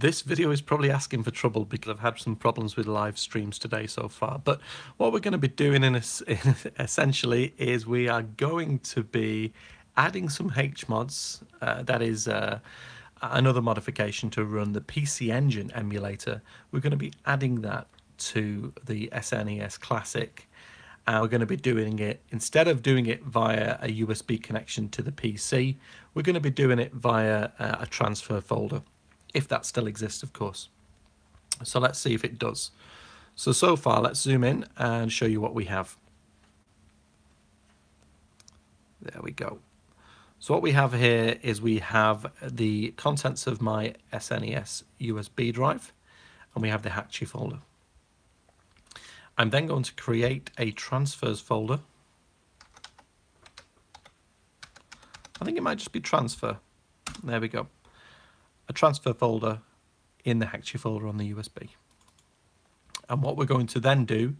This video is probably asking for trouble because I've had some problems with live streams today so far. But what we're going to be doing essentially is we are going to be adding some hmods. That is another modification to run the PC Engine emulator. We're going to be adding that to the SNES Classic. And we're going to be doing it, instead of doing it via a USB connection to the PC, we're going to be doing it via a transfer folder. If that still exists, of course. So let's see if it does. So far, let's zoom in and show you what we have. There we go. So what we have here is we have the contents of my SNES USB drive, and we have the Hatchy folder. I'm then going to create a transfers folder. I think it might just be transfer. There we go. A transfer folder in the Hatchy folder on the USB. And what we're going to then do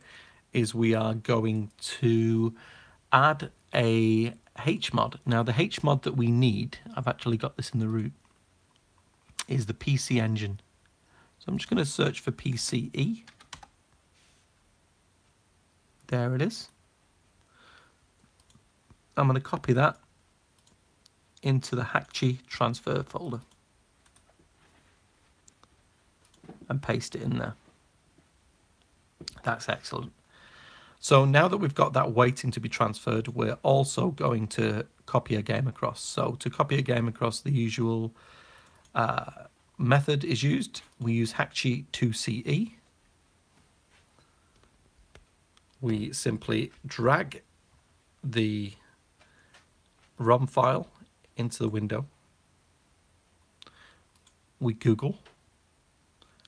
is we are going to add a hmod. Now the hmod that we need, I've actually got this in the root, is the PC Engine. So I'm just going to search for PCE. There it is. I'm going to copy that into the Hatchy transfer folder and paste it in there. That's excellent. So now that we've got that waiting to be transferred, we're also going to copy a game across. So to copy a game across, the usual method is used. We use Hatchy 2CE. We simply drag the ROM file into the window. We Google,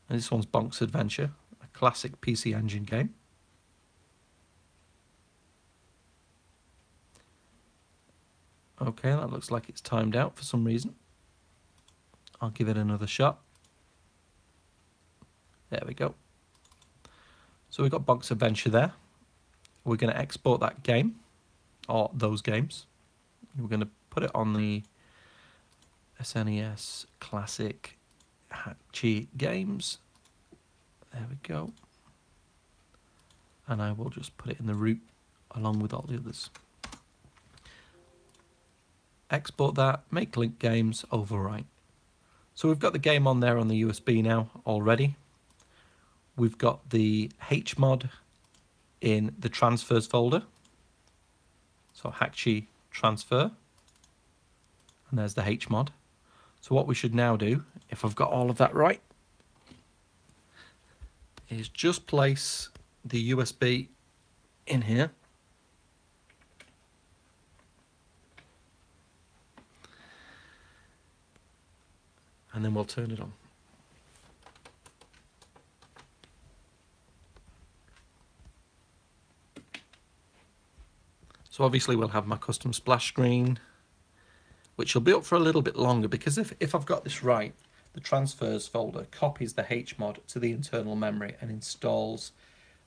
and this one's Bonk's Adventure, a classic PC Engine game. Okay, that looks like it's timed out for some reason. I'll give it another shot. There we go. So we've got Bonk's Adventure there. We're going to export that game, or those games. We're going to put it on the SNES Classic Hatchy Games. There we go. And I will just put it in the root along with all the others. Export that, make link games, overwrite. So we've got the game on there on the USB now already. We've got the hmod in the transfers folder. So Hatchy transfer. And there's the hmod. So what we should now do, if I've got all of that right, is just place the USB in here. And then we'll turn it on. So obviously we'll have my custom splash screen, which will be up for a little bit longer, because if I've got this right, the transfers folder copies the hmod to the internal memory and installs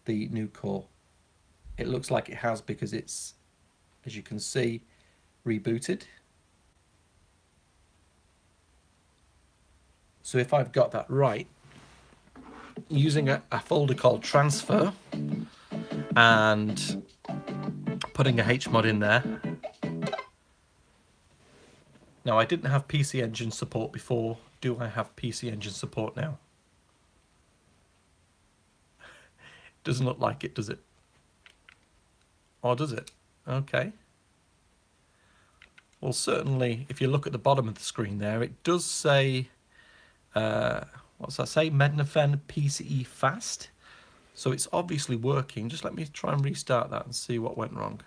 the new core. It looks like it has, because it's, as you can see, rebooted. So if I've got that right, using a folder called transfer and putting a hmod in there. Now, I didn't have PC Engine support before. Do I have PC Engine support now? Doesn't look like it, does it? Or does it? Okay. Well, certainly, if you look at the bottom of the screen there, it does say, what's that say? Mednafen PCE fast. So it's obviously working. Just let me try and restart that and see what went wrong.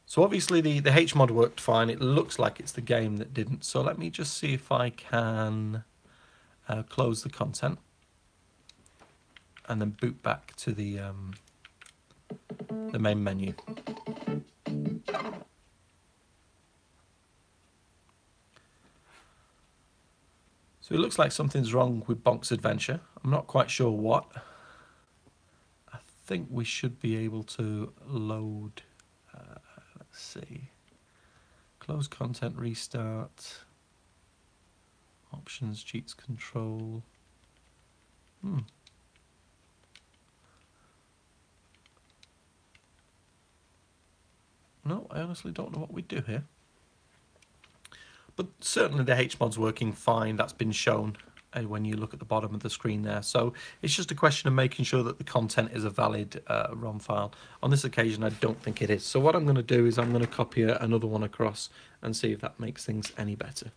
So obviously the hmod worked fine. It looks like it's the game that didn't. So let me just see if I can close the content and then boot back to the main menu. So it looks like something's wrong with Bonk's Adventure. I'm not quite sure what. I think we should be able to load, let's see, close content, restart. Options, cheats, control. No, I honestly don't know what we do here. But certainly the hmods working fine. That's been shown when you look at the bottom of the screen there. So it's just a question of making sure that the content is a valid ROM file. On this occasion, I don't think it is. So what I'm going to do is I'm going to copy another one across and see if that makes things any better.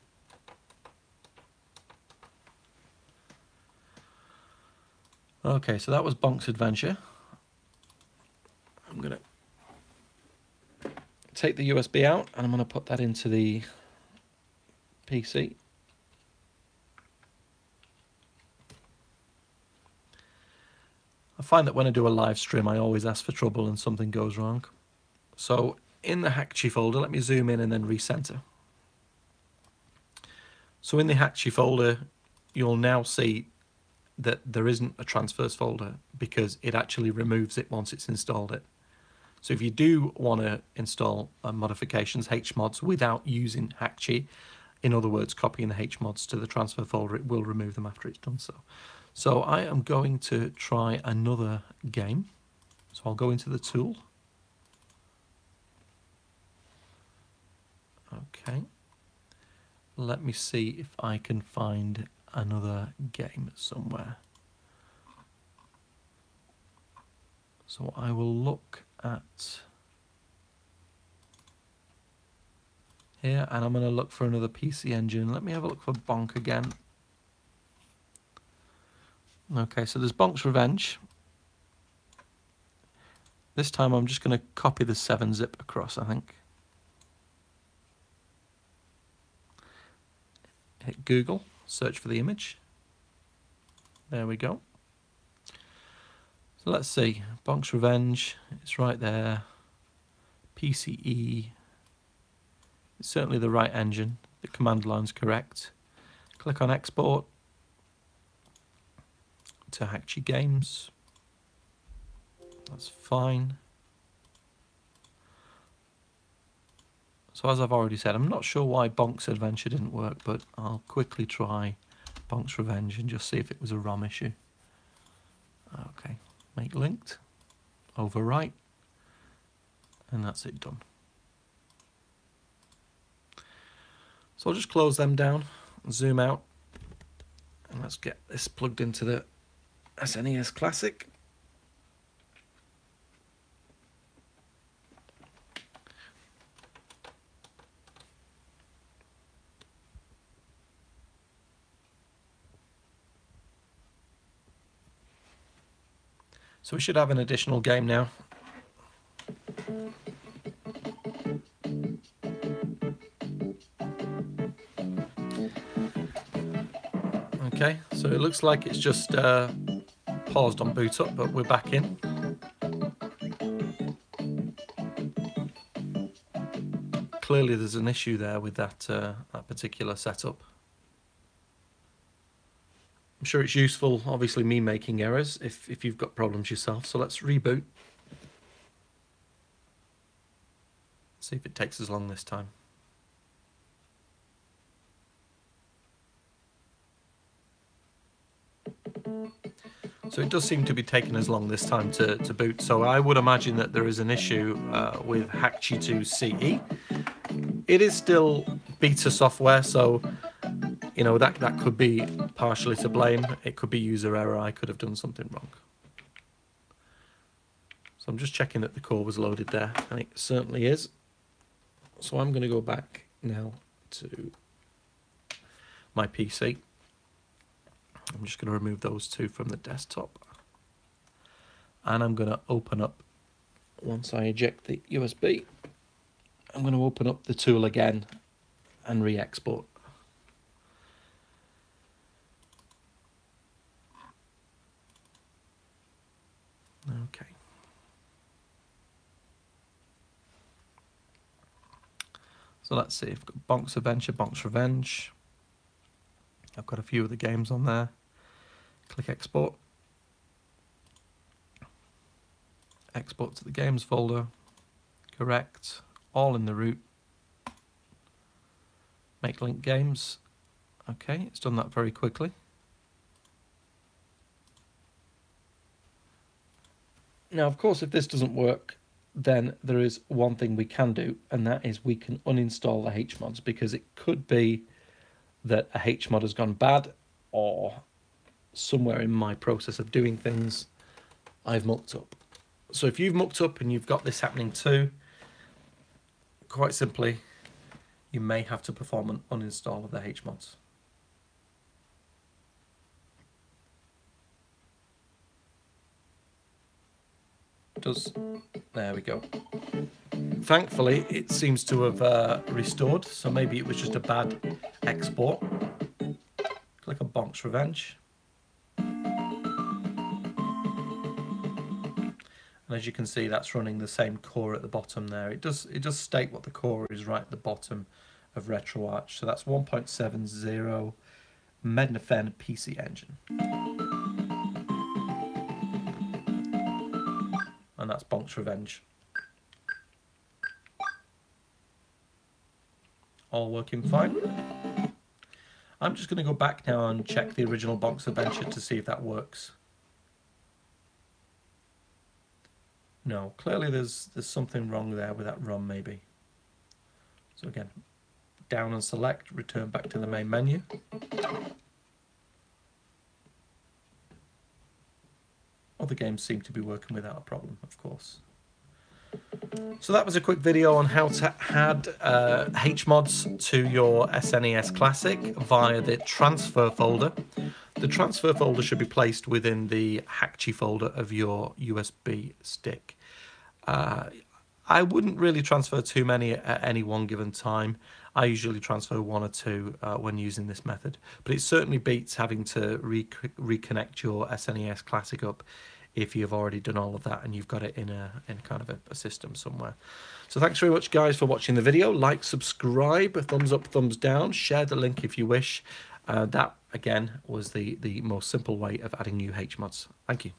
Okay, so that was Bonk's Adventure. I'm going to take the USB out and I'm going to put that into the PC. I find that when I do a live stream, I always ask for trouble and something goes wrong. So in the Hakchi folder, let me zoom in and then recenter. So in the Hakchi folder, you'll now see that there isn't a transfers folder because it actually removes it once it's installed it. So if you do want to install modifications, hmods, without using Hakchi, in other words, copying the hmods to the transfer folder, it will remove them after it's done so. So I am going to try another game. So I'll go into the tool. Okay. Let me see if I can find another game somewhere. So I will look at here and I'm going to look for another PC engine. Let me have a look for Bonk again. Okay, so there's Bonk's Revenge. This time I'm just going to copy the 7-zip across, I think. Hit Google, search for the image. There we go. So let's see, Bonk's Revenge, it's right there. PCE, it's certainly the right engine. The command line's correct. Click on Export to Hakchi Games. That's fine. So as I've already said, I'm not sure why Bonk's Adventure didn't work, but I'll quickly try Bonk's Revenge and just see if it was a ROM issue. Okay, make linked, overwrite, and that's it done. So I'll just close them down, zoom out, and let's get this plugged into the SNES Classic. So we should have an additional game now. Okay, so it looks like it's just paused on boot up, but we're back in. Clearly there's an issue there with that, that particular setup. I'm sure it's useful, obviously, me making errors if you've got problems yourself. So let's reboot. See if it takes as long this time. So it does seem to be taking as long this time to boot. So I would imagine that there is an issue with Hakchi 2 CE. It is still beta software, so you know that could be partially to blame. It could be user error. I could have done something wrong. So I'm just checking that the core was loaded there, and it certainly is. So I'm going to go back now to my PC. I'm just going to remove those two from the desktop. And I'm going to open up, once I eject the USB, I'm going to open up the tool again and re-export. Okay. So let's see, I've got Bonk's Adventure, Bonk's Revenge. I've got a few of the games on there. Click Export. Export to the games folder. Correct. All in the root. Make link games. Okay, it's done that very quickly. Now, of course, if this doesn't work, then there is one thing we can do, and that is we can uninstall the hmods, because it could be that a hmod has gone bad, or somewhere in my process of doing things, I've mucked up. So if you've mucked up and you've got this happening too, quite simply, you may have to perform an uninstall of the hmods. There we go. Thankfully, it seems to have restored, so maybe it was just a bad export. Click on Bonk's Revenge. And as you can see, that's running the same core at the bottom there. It does state what the core is right at the bottom of RetroArch. So that's 1.70 Mednafen PC Engine. And that's Bonk's Revenge. All working fine. I'm just going to go back now and check the original Bonk's Adventure to see if that works. No, clearly there's something wrong there with that ROM maybe. So again, down and select, return back to the main menu. Other games seem to be working without a problem, of course. So that was a quick video on how to add hmods to your SNES Classic via the transfer folder. The transfer folder should be placed within the Hakchi folder of your USB stick. I wouldn't really transfer too many at any one given time. I usually transfer one or two when using this method, but it certainly beats having to reconnect your SNES Classic up if you've already done all of that and you've got it in kind of a system somewhere. So thanks very much, guys, for watching the video. Like, subscribe, thumbs up, thumbs down, share the link if you wish. That, again, was the most simple way of adding new hmods. Thank you.